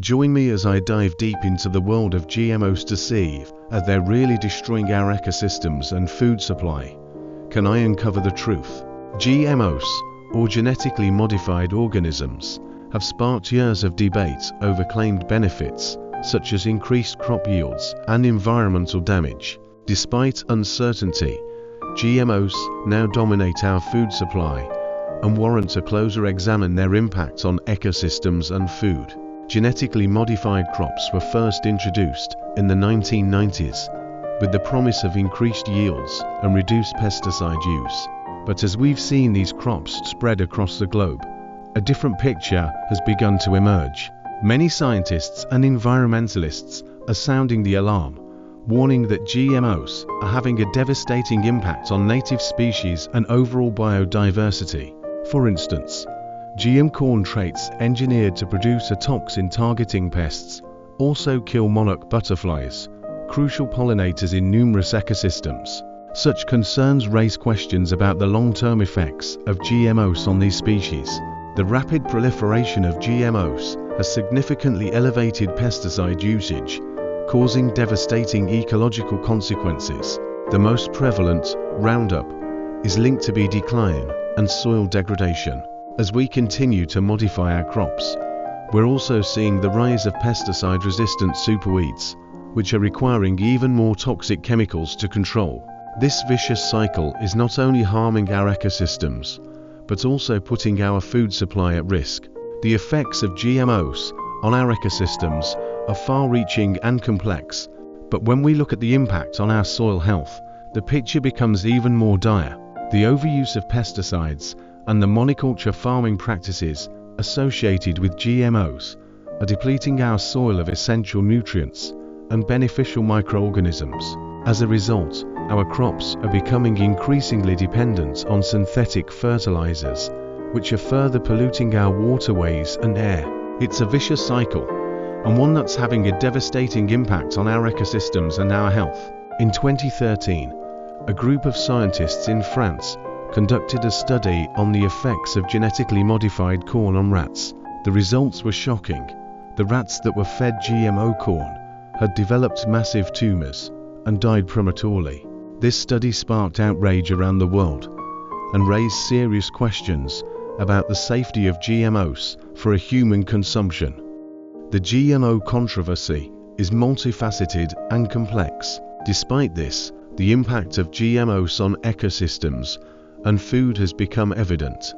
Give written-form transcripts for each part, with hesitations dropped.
Join me as I dive deep into the world of GMOs to see if they're really destroying our ecosystems and food supply. Can I uncover the truth? GMOs, or genetically modified organisms, have sparked years of debate over claimed benefits, such as increased crop yields and environmental damage. Despite uncertainty, GMOs now dominate our food supply and warrant a closer examine their impact on ecosystems and food. Genetically modified crops were first introduced in the 1990s with the promise of increased yields and reduced pesticide use. But as we've seen these crops spread across the globe, a different picture has begun to emerge. Many scientists and environmentalists are sounding the alarm, warning that GMOs are having a devastating impact on native species and overall biodiversity. For instance, GM corn traits engineered to produce a toxin targeting pests also kill monarch butterflies, crucial pollinators in numerous ecosystems. Such concerns raise questions about the long-term effects of GMOs on these species. The rapid proliferation of GMOs has significantly elevated pesticide usage, causing devastating ecological consequences. The most prevalent, Roundup, is linked to bee decline and soil degradation. As we continue to modify our crops, we're also seeing the rise of pesticide-resistant superweeds, which are requiring even more toxic chemicals to control. This vicious cycle is not only harming our ecosystems, but also putting our food supply at risk. The effects of GMOs on our ecosystems are far-reaching and complex, but when we look at the impact on our soil health, the picture becomes even more dire. The overuse of pesticides and the monoculture farming practices associated with GMOs are depleting our soil of essential nutrients and beneficial microorganisms. As a result, our crops are becoming increasingly dependent on synthetic fertilizers, which are further polluting our waterways and air. It's a vicious cycle, and one that's having a devastating impact on our ecosystems and our health. In 2013, a group of scientists in France conducted a study on the effects of genetically modified corn on rats. The results were shocking. The rats that were fed GMO corn had developed massive tumors and died prematurely. This study sparked outrage around the world and raised serious questions about the safety of GMOs for a human consumption. The GMO controversy is multifaceted and complex. Despite this, the impact of GMOs on ecosystems and food has become evident.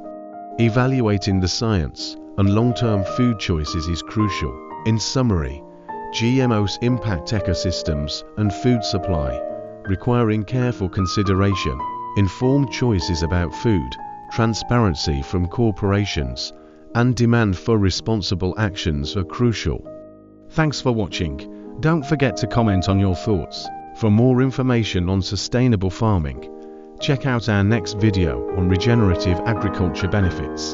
Evaluating the science and long-term food choices is crucial. In summary, GMOs impact ecosystems and food supply, requiring careful consideration. Informed choices about food, transparency from corporations, and demand for responsible actions are crucial. Thanks for watching. Don't forget to comment on your thoughts. For more information on sustainable farming, check out our next video on regenerative agriculture benefits.